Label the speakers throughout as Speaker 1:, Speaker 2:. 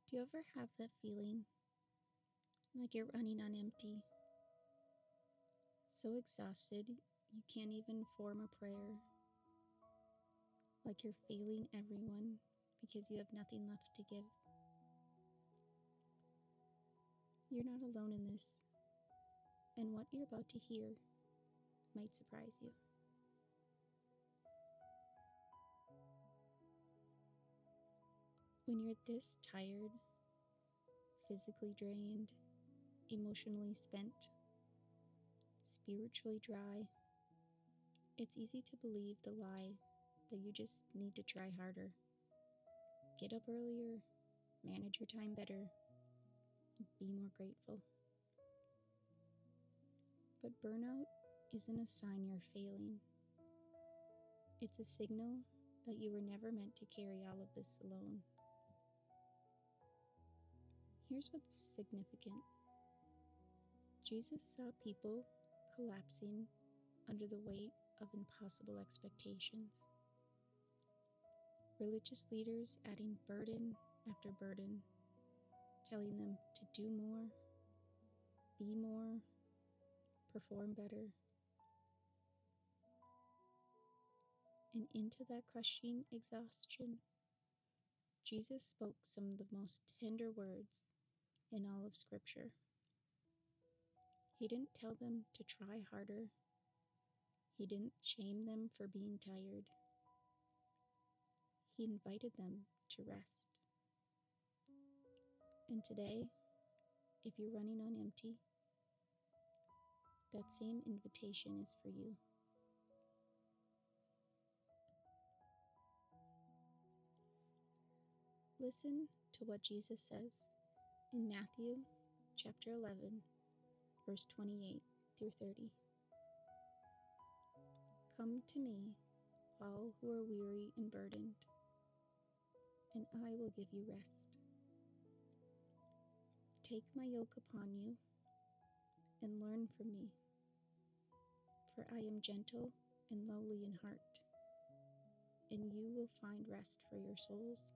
Speaker 1: Do you ever have that feeling like you're running on empty? So exhausted you can't even form a prayer, like you're failing everyone because you have nothing left to give. You're not alone in this, and what you're about to hear might surprise you. When you're this tired, physically drained, emotionally spent, spiritually dry, it's easy to believe the lie that you just need to try harder, get up earlier, manage your time better, be more grateful. But burnout isn't a sign you're failing. It's a signal that you were never meant to carry all of this alone. Here's what's significant. Jesus saw people collapsing under the weight of impossible expectations. Religious leaders adding burden after burden, telling them to do more, be more, perform better. And into that crushing exhaustion, Jesus spoke some of the most tender words in all of Scripture. He didn't tell them to try harder. He didn't shame them for being tired. He invited them to rest. And today, if you're running on empty, that same invitation is for you. Listen to what Jesus says in Matthew chapter 11, verse 28 through 30. Come to me, all who are weary and burdened, and I will give you rest. Take my yoke upon you and learn from me, for I am gentle and lowly in heart, and you will find rest for your souls.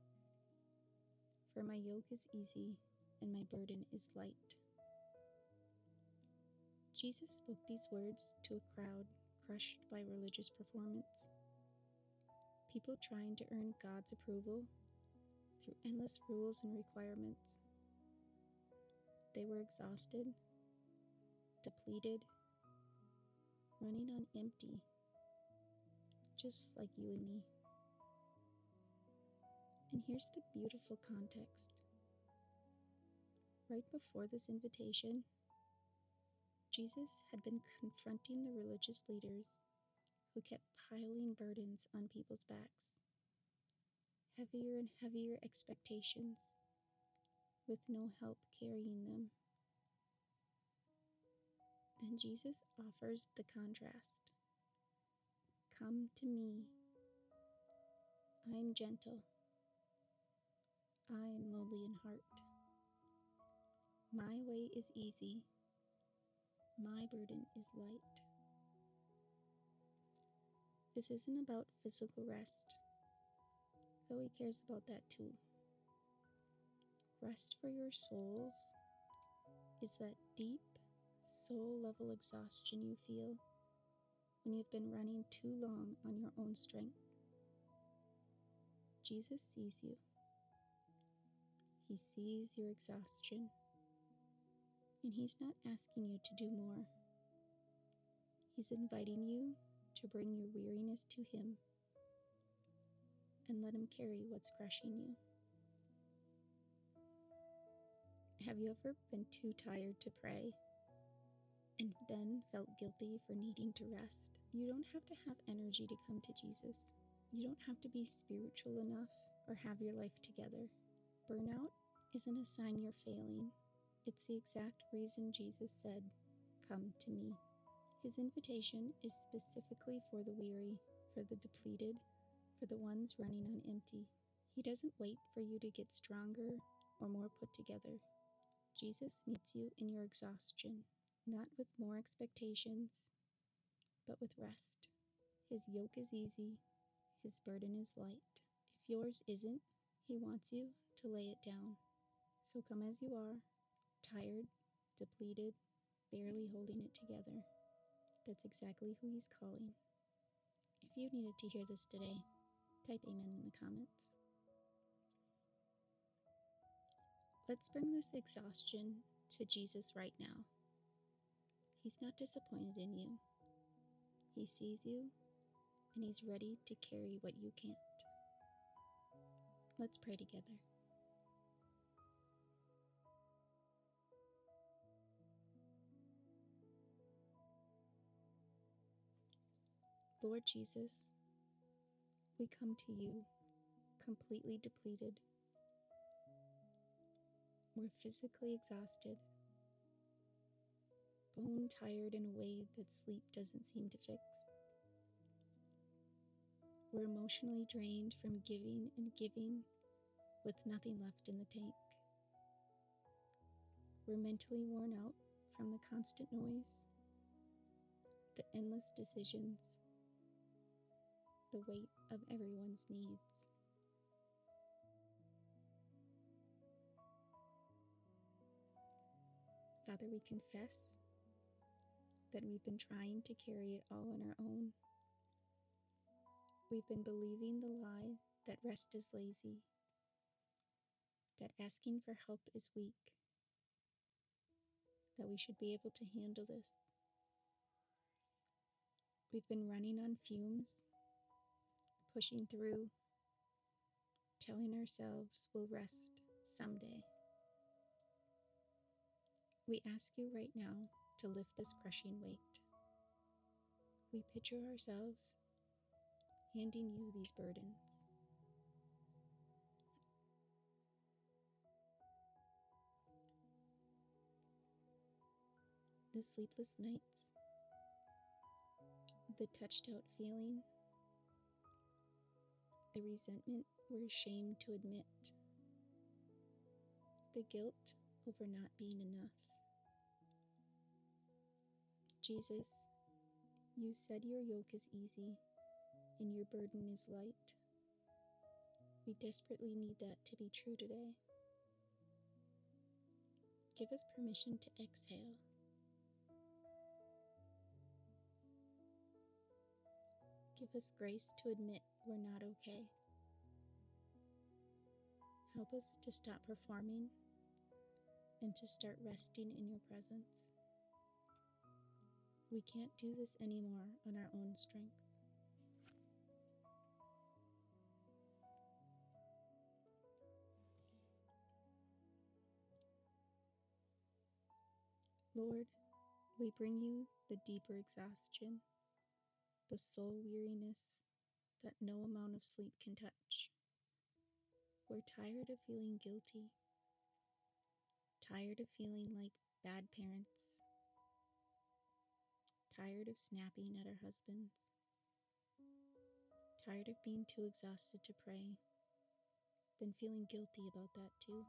Speaker 1: For my yoke is easy and my burden is light. Jesus spoke these words to a crowd crushed by religious performance. People trying to earn God's approval through endless rules and requirements. They were exhausted, depleted, running on empty, just like you and me. And here's the beautiful context. Right before this invitation, Jesus had been confronting the religious leaders who kept piling burdens on people's backs, heavier and heavier expectations, with no help carrying them. Then Jesus offers the contrast. Come to me. I am gentle. I am lowly in heart. My way is easy. My burden is light. This isn't about physical rest, though he cares about that too. Rest for your souls is that deep, soul-level exhaustion you feel when you've been running too long on your own strength. Jesus sees you. He sees your exhaustion, and he's not asking you to do more. He's inviting you to bring your weariness to him and let him carry what's crushing you. Have you ever been too tired to pray and then felt guilty for needing to rest? You don't have to have energy to come to Jesus. You don't have to be spiritual enough or have your life together. Burnout isn't a sign you're failing. It's the exact reason Jesus said, "Come to me." His invitation is specifically for the weary, for the depleted, for the ones running on empty. He doesn't wait for you to get stronger or more put together. Jesus meets you in your exhaustion, not with more expectations, but with rest. His yoke is easy, his burden is light. If yours isn't, he wants you to lay it down. So come as you are, tired, depleted, barely holding it together. That's exactly who He's calling. If you needed to hear this today, type amen in the comments. Let's bring this exhaustion to Jesus right now. He's not disappointed in you. He sees you, and He's ready to carry what you can't. Let's pray together. Lord Jesus, we come to you completely depleted. We're physically exhausted, bone tired in a way that sleep doesn't seem to fix. We're emotionally drained from giving and giving with nothing left in the tank. We're mentally worn out from the constant noise, the endless decisions, the weight of everyone's needs. Father, we confess that we've been trying to carry it all on our own. We've been believing the lie that rest is lazy, that asking for help is weak, that we should be able to handle this. We've been running on fumes, pushing through, telling ourselves we'll rest someday. We ask you right now to lift this crushing weight. We picture ourselves handing you these burdens. The sleepless nights, the touched out feeling, the resentment we're ashamed to admit, the guilt over not being enough. Jesus, you said your yoke is easy and your burden is light. We desperately need that to be true today. Give us permission to exhale. Give us grace to admit we're not okay. Help us to stop performing and to start resting in your presence. We can't do this anymore on our own strength. Lord, we bring you the deeper exhaustion, the soul weariness that no amount of sleep can touch. We're tired of feeling guilty, tired of feeling like bad parents, tired of snapping at our husbands, tired of being too exhausted to pray, then feeling guilty about that too.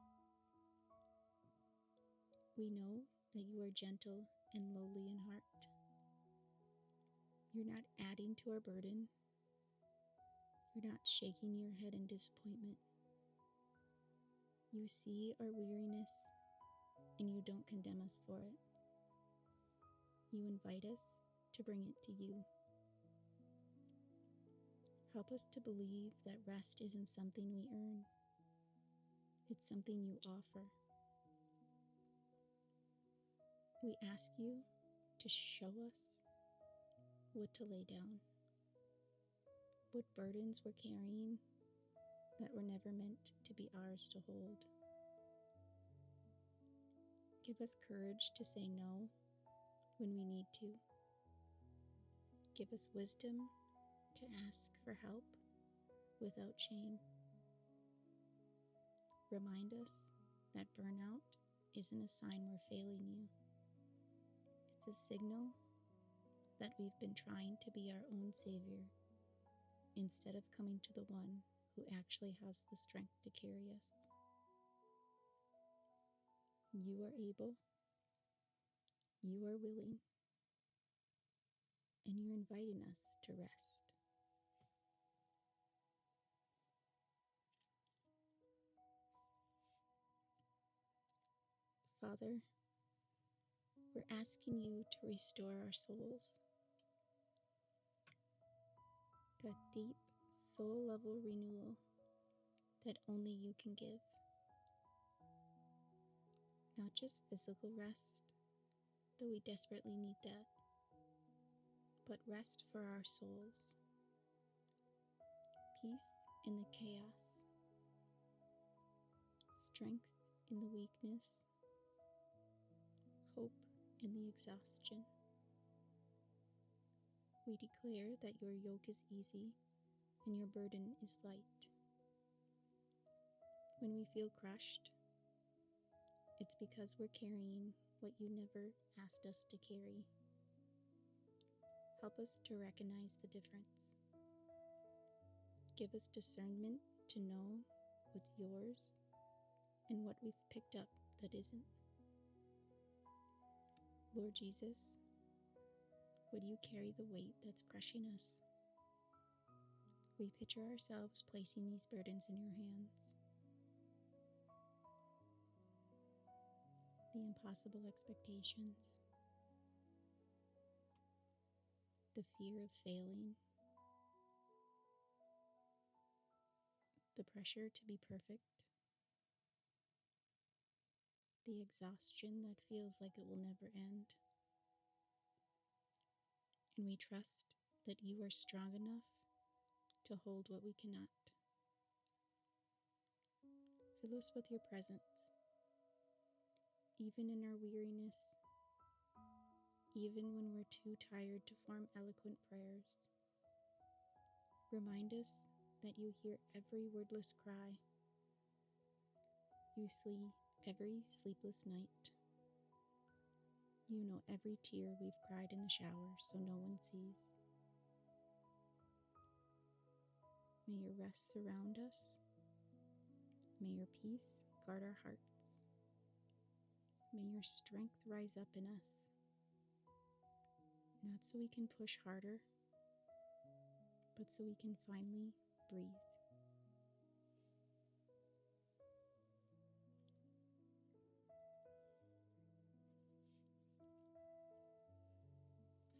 Speaker 1: We know that you are gentle and lowly in heart. You're not adding to our burden. You're not shaking your head in disappointment. You see our weariness and you don't condemn us for it. You invite us to bring it to you. Help us to believe that rest isn't something we earn. It's something you offer. We ask you to show us what to lay down, what burdens we're carrying that were never meant to be ours to hold. Give us courage to say no when we need to. Give us wisdom to ask for help without shame. Remind us that burnout isn't a sign we're failing you. It's a signal that we've been trying to be our own savior instead of coming to the one who actually has the strength to carry us. You are able, you are willing, and you're inviting us to rest. Father, we're asking you to restore our souls, that deep, soul level renewal that only you can give. Not just physical rest, though we desperately need that, but rest for our souls, peace in the chaos, strength in the weakness, hope in the exhaustion. We declare that your yoke is easy and your burden is light. When we feel crushed, it's because we're carrying what you never asked us to carry. Help us to recognize the difference. Give us discernment to know what's yours and what we've picked up that isn't. Lord Jesus, would you carry the weight that's crushing us? We picture ourselves placing these burdens in your hands. The impossible expectations, the fear of failing, the pressure to be perfect, the exhaustion that feels like it will never end. And we trust that you are strong enough to hold what we cannot. Fill us with your presence, even in our weariness, even when we're too tired to form eloquent prayers. Remind us that you hear every wordless cry. You see every sleepless night. You know every tear we've cried in the shower so no one sees. May your rest surround us. May your peace guard our hearts. May your strength rise up in us, not so we can push harder, but so we can finally breathe.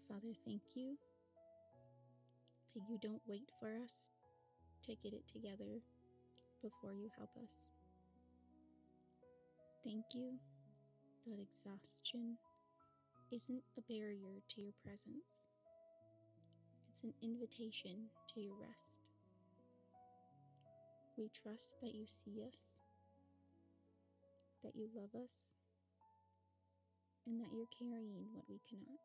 Speaker 1: Father, thank you that you don't wait for us to get it together before you help us. Thank you that exhaustion isn't a barrier to your presence. It's an invitation to your rest. We trust that you see us, that you love us, and that you're carrying what we cannot.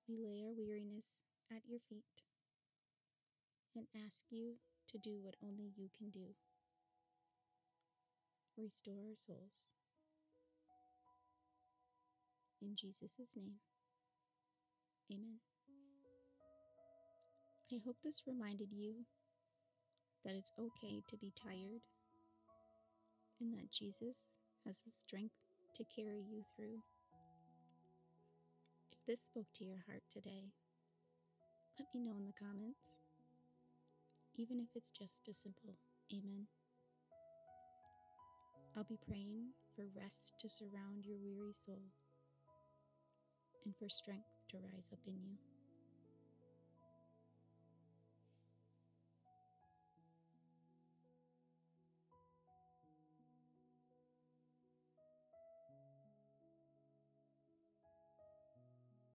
Speaker 1: We lay our weariness at your feet and ask you to do what only you can do. Restore our souls. In Jesus' name, amen. I hope this reminded you that it's okay to be tired and that Jesus has the strength to carry you through. If this spoke to your heart today, let me know in the comments, even if it's just a simple amen. I'll be praying for rest to surround your weary soul and for strength to rise up in you.